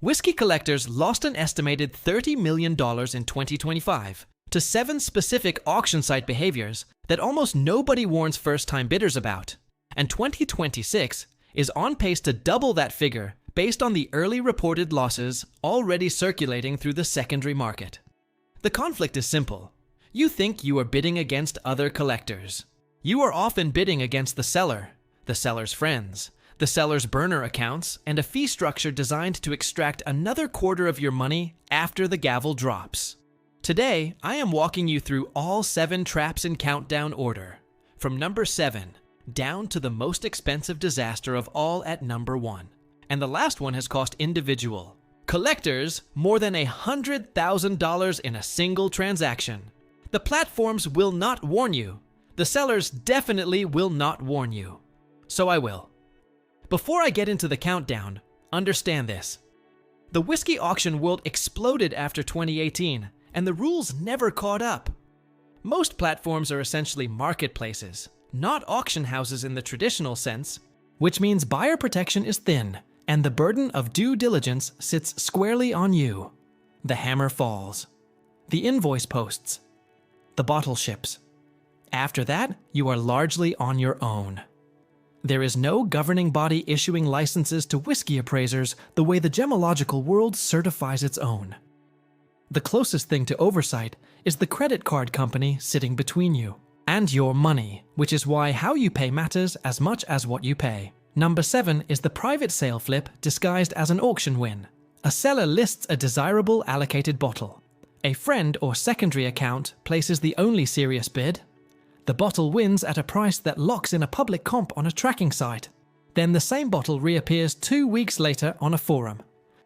Whiskey collectors lost an estimated $30 million in 2025 to 7 specific auction site behaviors that almost nobody warns first-time bidders about, and 2026 is on pace to double that figure based on the early reported losses already circulating through the secondary market. The conflict is simple. You think you are bidding against other collectors. You are often bidding against the seller's friends, the seller's burner accounts, and a fee structure designed to extract another quarter of your money after the gavel drops. Today, I am walking you through all 7 traps in countdown order, from number 7 down to the most expensive disaster of all at number 1. And the last one has cost individual collectors more than $100,000 in a single transaction. The platforms will not warn you. The sellers definitely will not warn you. So I will. Before I get into the countdown, understand this. The whiskey auction world exploded after 2018, and the rules never caught up. Most platforms are essentially marketplaces, not auction houses in the traditional sense, which means buyer protection is thin, and the burden of due diligence sits squarely on you. The hammer falls. The invoice posts. The bottle ships. After that, you are largely on your own. There is no governing body issuing licenses to whiskey appraisers the way the gemological world certifies its own. The closest thing to oversight is the credit card company sitting between you and your money, which is why how you pay matters as much as what you pay. Number 7 is the private sale flip disguised as an auction win. A seller lists a desirable allocated bottle. A friend or secondary account places the only serious bid. The bottle wins at a price that locks in a public comp on a tracking site. Then the same bottle reappears 2 weeks later on a forum,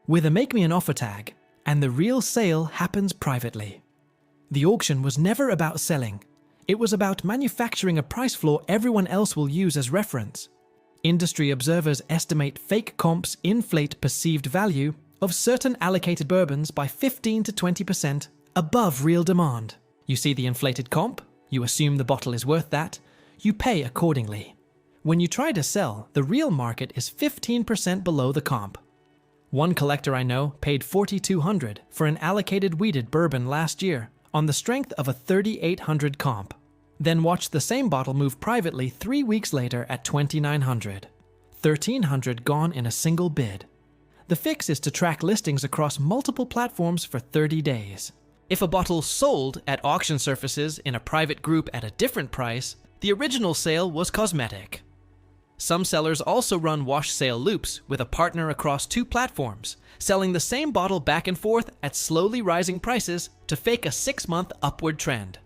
with a make me an offer tag, and the real sale happens privately. The auction was never about selling. It was about manufacturing a price floor everyone else will use as reference. Industry observers estimate fake comps inflate perceived value of certain allocated bourbons by 15 to 20% above real demand. You see the inflated comp, you assume the bottle is worth that, you pay accordingly. When you try to sell, the real market is 15% below the comp. One collector I know paid $4,200 for an allocated wheated bourbon last year on the strength of a $3,800 comp. Then watched the same bottle move privately 3 weeks later at $2,900. $1,300 gone in a single bid. The fix is to track listings across multiple platforms for 30 days. If a bottle sold at auction surfaces in a private group at a different price, the original sale was cosmetic. Some sellers also run wash sale loops with a partner across 2 platforms, selling the same bottle back and forth at slowly rising prices to fake a 6-month upward trend.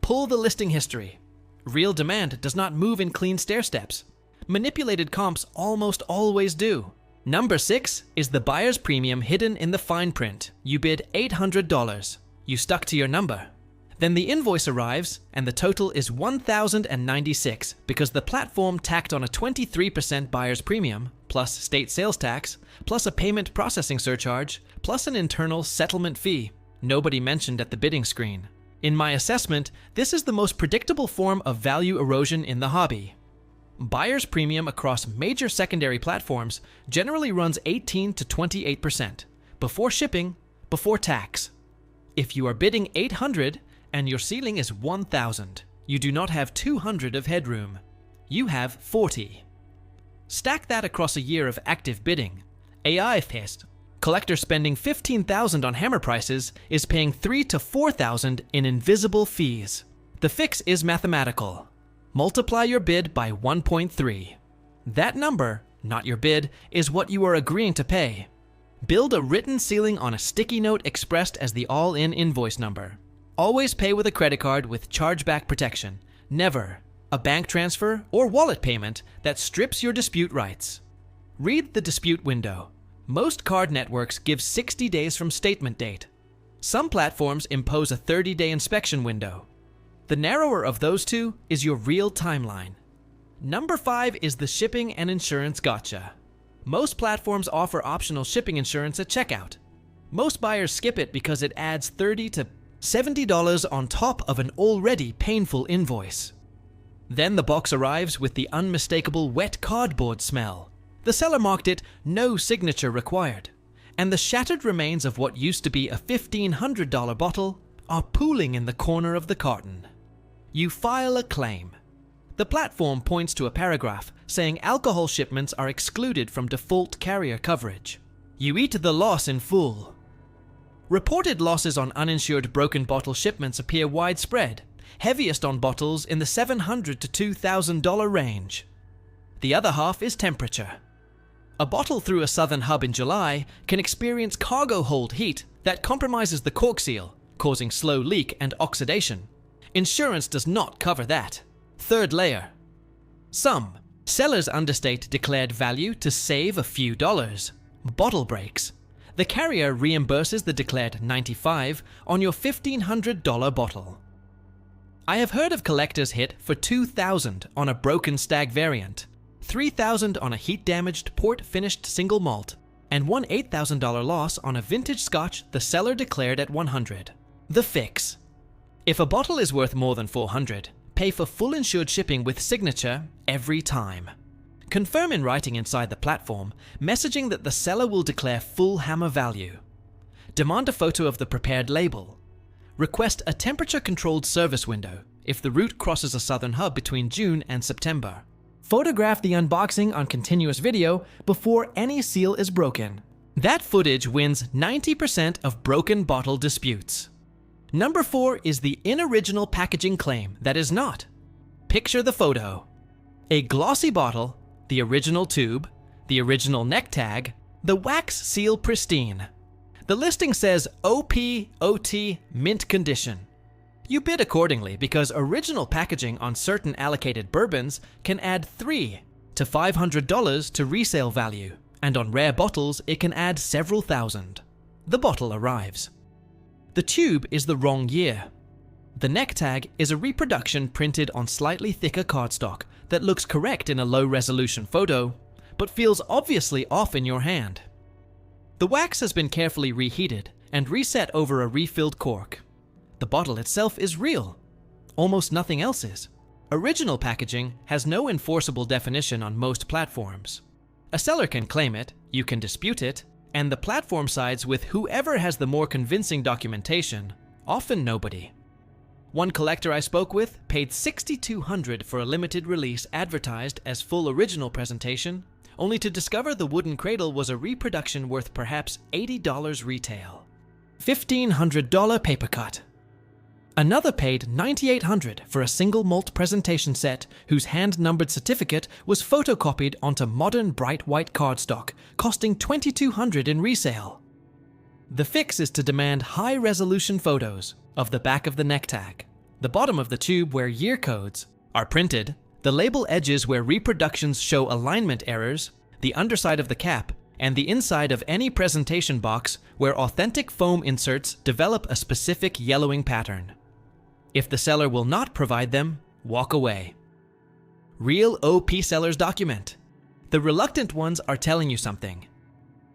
Pull the listing history. Real demand does not move in clean stairsteps. Manipulated comps almost always do. Number 6 is the buyer's premium hidden in the fine print. You bid $800. You stuck to your number. Then the invoice arrives and the total is $1,096 because the platform tacked on a 23% buyer's premium, plus state sales tax, plus a payment processing surcharge, plus an internal settlement fee, nobody mentioned at the bidding screen. In my assessment, this is the most predictable form of value erosion in the hobby. Buyer's premium across major secondary platforms generally runs 18 to 28%, before shipping, before tax. If you are bidding $800 and your ceiling is $1,000, you do not have $200 of headroom. You have $40. Stack that across a year of active bidding. AI fest. Collector spending $15,000 on hammer prices is paying $3,000 to $4,000 in invisible fees. The fix is mathematical. Multiply your bid by 1.3. That number, not your bid, is what you are agreeing to pay. Build a written ceiling on a sticky note expressed as the all-in invoice number. Always pay with a credit card with chargeback protection. Never a bank transfer or wallet payment that strips your dispute rights. Read the dispute window. Most card networks give 60 days from statement date. Some platforms impose a 30-day inspection window. The narrower of those two is your real timeline. Number 5 is the shipping and insurance gotcha. Most platforms offer optional shipping insurance at checkout. Most buyers skip it because it adds $30 to $70 on top of an already painful invoice. Then the box arrives with the unmistakable wet cardboard smell. The seller marked it "no signature required," and the shattered remains of what used to be a $1,500 bottle are pooling in the corner of the carton. You file a claim. The platform points to a paragraph saying alcohol shipments are excluded from default carrier coverage. You eat the loss in full. Reported losses on uninsured broken bottle shipments appear widespread, heaviest on bottles in the $700 to $2,000 range. The other half is temperature. A bottle through a southern hub in July can experience cargo hold heat that compromises the cork seal, causing slow leak and oxidation. Insurance does not cover that. Third layer. Sellers understate declared value to save a few dollars. Bottle breaks. The carrier reimburses the declared $95 on your $1,500 bottle. I have heard of collectors hit for $2,000 on a broken stag variant, $3,000 on a heat-damaged port-finished single malt, and one $8,000 loss on a vintage Scotch the seller declared at $100. The fix. If a bottle is worth more than $400, pay for full insured shipping with signature every time. Confirm in writing inside the platform, messaging that the seller will declare full hammer value. Demand a photo of the prepared label. Request a temperature-controlled service window if the route crosses a southern hub between June and September. Photograph the unboxing on continuous video before any seal is broken. That footage wins 90% of broken bottle disputes. Number 4 is the inoriginal packaging claim that is not. Picture the photo. A glossy bottle, the original tube, the original neck tag, the wax seal pristine. The listing says OP/OT mint condition. You bid accordingly because original packaging on certain allocated bourbons can add $300 to $500 to resale value, and on rare bottles it can add several thousand. The bottle arrives. The tube is the wrong year. The neck tag is a reproduction printed on slightly thicker cardstock that looks correct in a low-resolution photo, but feels obviously off in your hand. The wax has been carefully reheated and reset over a refilled cork. The bottle itself is real. Almost nothing else is. Original packaging has no enforceable definition on most platforms. A seller can claim it, you can dispute it, and the platform sides with whoever has the more convincing documentation, often nobody. One collector I spoke with paid $6,200 for a limited release advertised as full original presentation, only to discover the wooden cradle was a reproduction worth perhaps $80 retail. $1,500 paper cut. Another paid $9,800 for a single malt presentation set whose hand-numbered certificate was photocopied onto modern bright white cardstock, costing $2,200 in resale. The fix is to demand high-resolution photos of the back of the neck tag, the bottom of the tube where year codes are printed, the label edges where reproductions show alignment errors, the underside of the cap, and the inside of any presentation box where authentic foam inserts develop a specific yellowing pattern. If the seller will not provide them, walk away. Real OP sellers document. The reluctant ones are telling you something.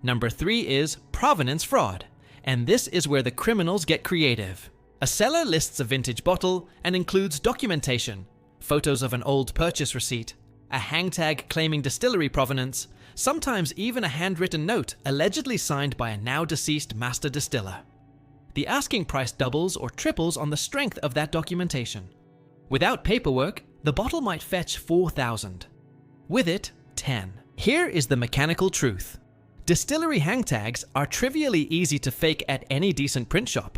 Number 3 is provenance fraud, and this is where the criminals get creative. A seller lists a vintage bottle and includes documentation, photos of an old purchase receipt, a hang tag claiming distillery provenance, sometimes even a handwritten note allegedly signed by a now deceased master distiller. The asking price doubles or triples on the strength of that documentation. Without paperwork, the bottle might fetch $4,000. With it, $10,000. Here is the mechanical truth. Distillery hang tags are trivially easy to fake at any decent print shop.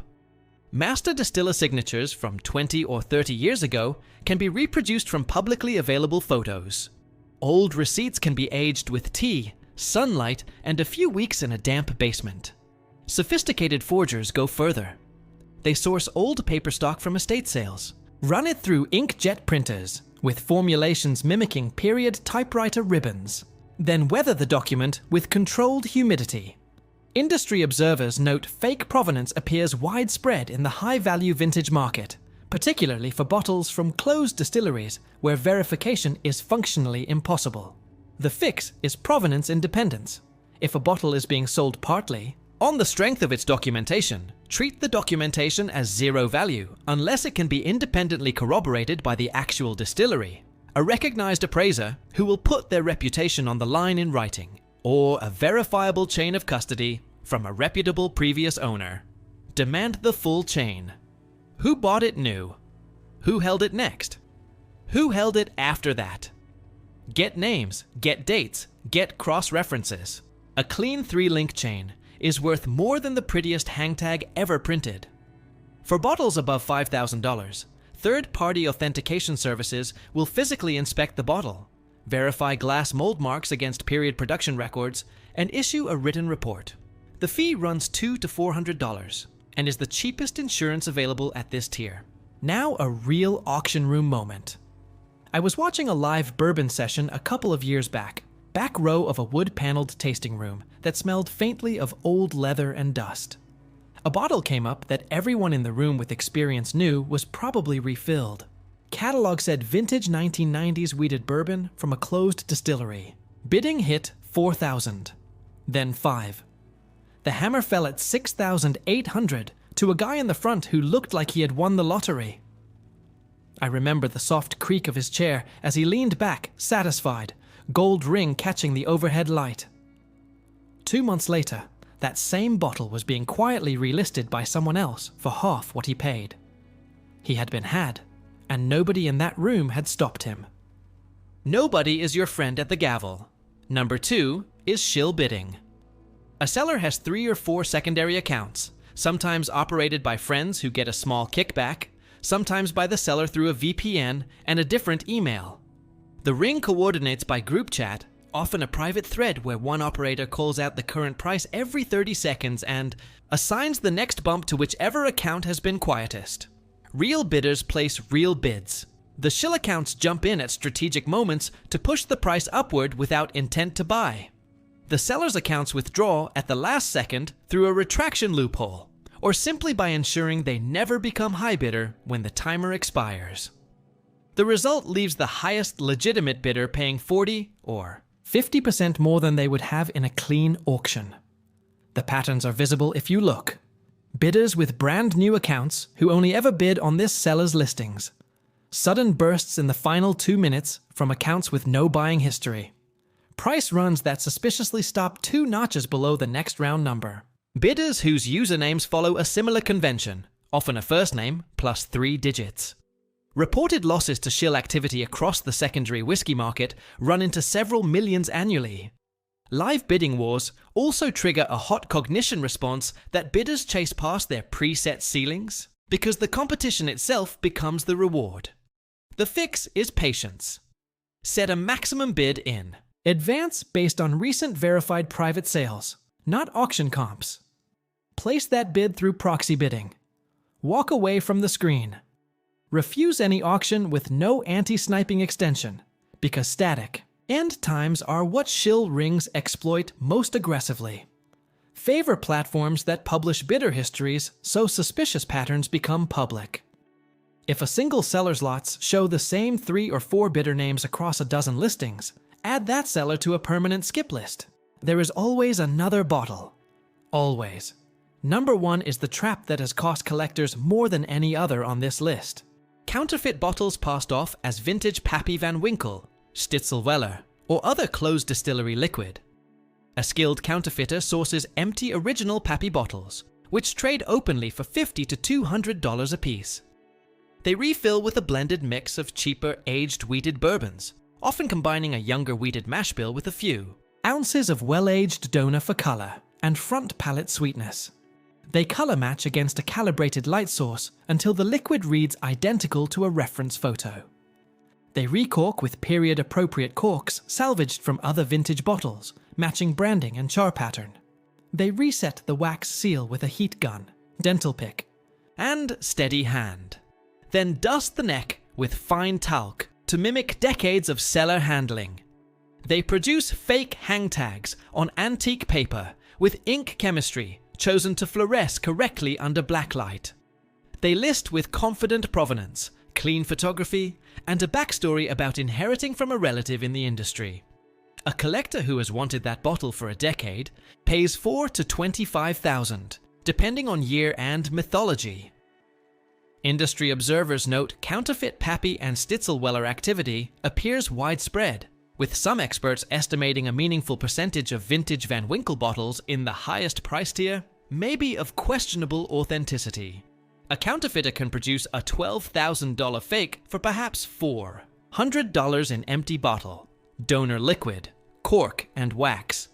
Master distiller signatures from 20 or 30 years ago can be reproduced from publicly available photos. Old receipts can be aged with tea, sunlight, and a few weeks in a damp basement. Sophisticated forgers go further. They source old paper stock from estate sales, run it through inkjet printers with formulations mimicking period typewriter ribbons, then weather the document with controlled humidity. Industry observers note fake provenance appears widespread in the high-value vintage market, particularly for bottles from closed distilleries where verification is functionally impossible. The fix is provenance independence. If a bottle is being sold partly, on the strength of its documentation, treat the documentation as zero value unless it can be independently corroborated by the actual distillery, a recognized appraiser who will put their reputation on the line in writing, or a verifiable chain of custody from a reputable previous owner. Demand the full chain. Who bought it new? Who held it next? Who held it after that? Get names, get dates, get cross-references. A clean 3-link chain is worth more than the prettiest hang tag ever printed. For bottles above $5,000, third-party authentication services will physically inspect the bottle, verify glass mold marks against period production records, and issue a written report. The fee runs $200 to $400 and is the cheapest insurance available at this tier. Now a real auction room moment. I was watching a live bourbon session a couple of years back row of a wood-paneled tasting room that smelled faintly of old leather and dust. A bottle came up that everyone in the room with experience knew was probably refilled. Catalog said vintage 1990s wheated bourbon from a closed distillery. Bidding hit $4,000, then $5,000. The hammer fell at $6,800 to a guy in the front who looked like he had won the lottery. I remember the soft creak of his chair as he leaned back, satisfied, gold ring catching the overhead light. 2 months later, that same bottle was being quietly relisted by someone else for half what he paid. He had been had, and nobody in that room had stopped him. Nobody is your friend at the gavel. Number 2 is shill bidding. A seller has 3 or 4 secondary accounts, sometimes operated by friends who get a small kickback, sometimes by the seller through a VPN and a different email. The ring coordinates by group chat, often a private thread where one operator calls out the current price every 30 seconds and assigns the next bump to whichever account has been quietest. Real bidders place real bids. The shill accounts jump in at strategic moments to push the price upward without intent to buy. The seller's accounts withdraw at the last second through a retraction loophole, or simply by ensuring they never become high bidder when the timer expires. The result leaves the highest legitimate bidder paying 40 or 50% more than they would have in a clean auction. The patterns are visible if you look. Bidders with brand new accounts who only ever bid on this seller's listings. Sudden bursts in the final 2 minutes from accounts with no buying history. Price runs that suspiciously stop 2 notches below the next round number. Bidders whose usernames follow a similar convention, often a first name plus 3 digits. Reported losses to shill activity across the secondary whiskey market run into several millions annually. Live bidding wars also trigger a hot cognition response that bidders chase past their preset ceilings because the competition itself becomes the reward. The fix is patience. Set a maximum bid in. Advance based on recent verified private sales, not auction comps. Place that bid through proxy bidding. Walk away from the screen. Refuse any auction with no anti-sniping extension, because static end times are what shill rings exploit most aggressively. Favor platforms that publish bidder histories so suspicious patterns become public. If a single seller's lots show the same 3 or 4 bidder names across a dozen listings, add that seller to a permanent skip list. There is always another bottle. Always. Number 1 is the trap that has cost collectors more than any other on this list. Counterfeit bottles passed off as vintage Pappy Van Winkle, Stitzelweller, or other closed distillery liquid. A skilled counterfeiter sources empty original Pappy bottles, which trade openly for $50 to $200 apiece. They refill with a blended mix of cheaper aged wheated bourbons, often combining a younger wheated mash bill with a few ounces of well-aged donor for color and front palate sweetness. They color match against a calibrated light source until the liquid reads identical to a reference photo. They recork with period-appropriate corks salvaged from other vintage bottles, matching branding and char pattern. They reset the wax seal with a heat gun, dental pick, and steady hand. Then dust the neck with fine talc to mimic decades of cellar handling. They produce fake hang tags on antique paper with ink chemistry chosen to fluoresce correctly under blacklight. They list with confident provenance, clean photography, and a backstory about inheriting from a relative in the industry. A collector who has wanted that bottle for a decade pays $4,000 to $25,000, depending on year and mythology. Industry observers note counterfeit Pappy and Stitzelweller activity appears widespread, with some experts estimating a meaningful percentage of vintage Van Winkle bottles in the highest price tier may be of questionable authenticity. A counterfeiter can produce a $12,000 fake for perhaps $400 in empty bottle, donor liquid, cork, and wax.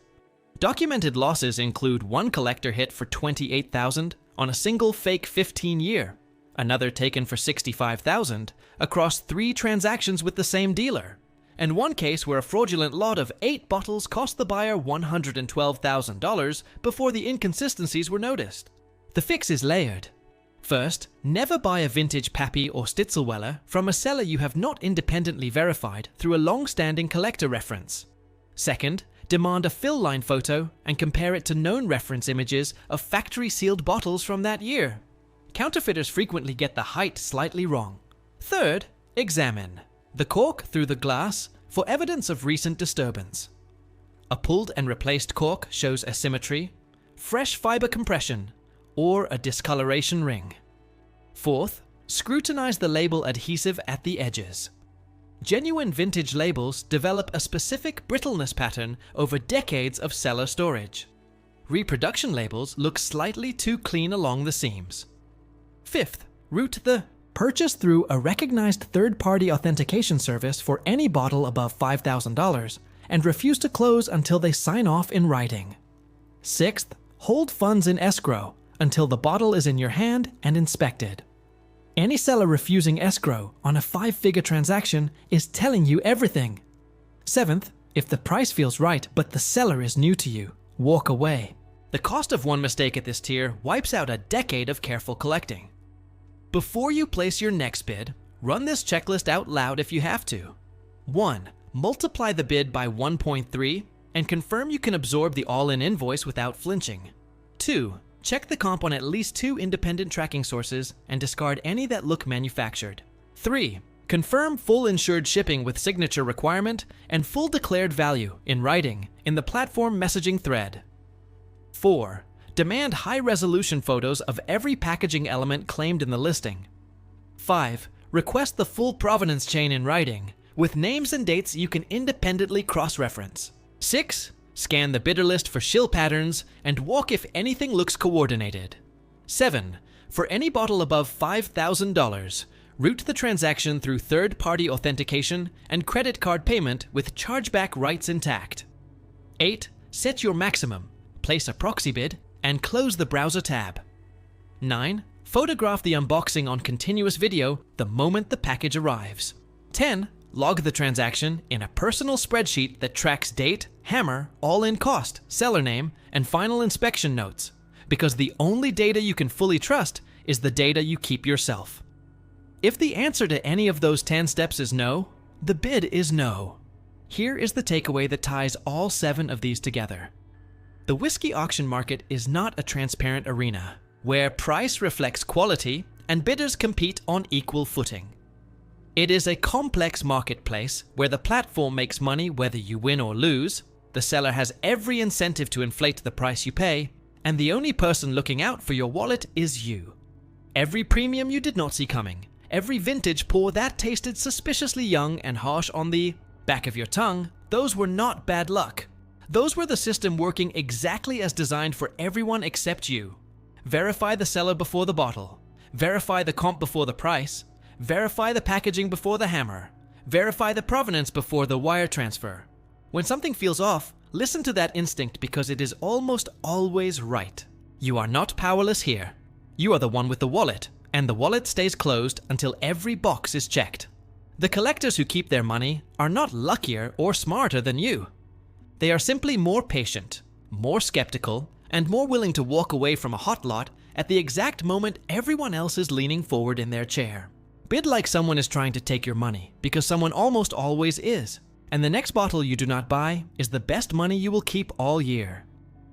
Documented losses include one collector hit for $28,000 on a single fake 15-year, another taken for $65,000 across 3 transactions with the same dealer, and one case where a fraudulent lot of 8 bottles cost the buyer $112,000 before the inconsistencies were noticed. The fix is layered. First, never buy a vintage Pappy or Stitzelweller from a seller you have not independently verified through a long-standing collector reference. Second, demand a fill line photo and compare it to known reference images of factory-sealed bottles from that year. Counterfeiters frequently get the height slightly wrong. Third, examine the cork through the glass for evidence of recent disturbance. A pulled and replaced cork shows asymmetry, fresh fiber compression, or a discoloration ring. Fourth, scrutinize the label adhesive at the edges. Genuine vintage labels develop a specific brittleness pattern over decades of cellar storage. Reproduction labels look slightly too clean along the seams. Fifth, root the purchase through a recognized third-party authentication service for any bottle above $5,000 and refuse to close until they sign off in writing. Sixth, hold funds in escrow until the bottle is in your hand and inspected. Any seller refusing escrow on a 5-figure transaction is telling you everything. Seventh, if the price feels right but the seller is new to you, walk away. The cost of one mistake at this tier wipes out a decade of careful collecting. Before you place your next bid, run this checklist out loud if you have to. 1. Multiply the bid by 1.3 and confirm you can absorb the all-in invoice without flinching. 2. Check the comp on at least 2 independent tracking sources and discard any that look manufactured. 3. Confirm full insured shipping with signature requirement and full declared value in writing in the platform messaging thread. 4. Demand high-resolution photos of every packaging element claimed in the listing. 5. Request the full provenance chain in writing, with names and dates you can independently cross-reference. 6. Scan the bidder list for shill patterns and walk if anything looks coordinated. 7. For any bottle above $5,000, route the transaction through third-party authentication and credit card payment with chargeback rights intact. 8. Set your maximum, place a proxy bid, and close the browser tab. 9. Photograph the unboxing on continuous video the moment the package arrives. 10. Log the transaction in a personal spreadsheet that tracks date, hammer, all-in cost, seller name, and final inspection notes, because the only data you can fully trust is the data you keep yourself. If the answer to any of those 10 steps is no, the bid is no. Here is the takeaway that ties all 7 of these together. The whiskey auction market is not a transparent arena, where price reflects quality and bidders compete on equal footing. It is a complex marketplace where the platform makes money whether you win or lose, the seller has every incentive to inflate the price you pay, and the only person looking out for your wallet is you. Every premium you did not see coming, every vintage pour that tasted suspiciously young and harsh on the back of your tongue, those were not bad luck. Those were the system working exactly as designed for everyone except you. Verify the seller before the bottle. Verify the comp before the price. Verify the packaging before the hammer. Verify the provenance before the wire transfer. When something feels off, listen to that instinct because it is almost always right. You are not powerless here. You are the one with the wallet, and the wallet stays closed until every box is checked. The collectors who keep their money are not luckier or smarter than you. They are simply more patient, more skeptical, and more willing to walk away from a hot lot at the exact moment everyone else is leaning forward in their chair. Bid like someone is trying to take your money, because someone almost always is, and the next bottle you do not buy is the best money you will keep all year.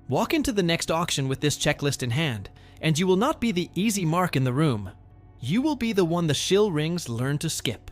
Walk into the next auction with this checklist in hand, and you will not be the easy mark in the room. You will be the one the shill rings learn to skip.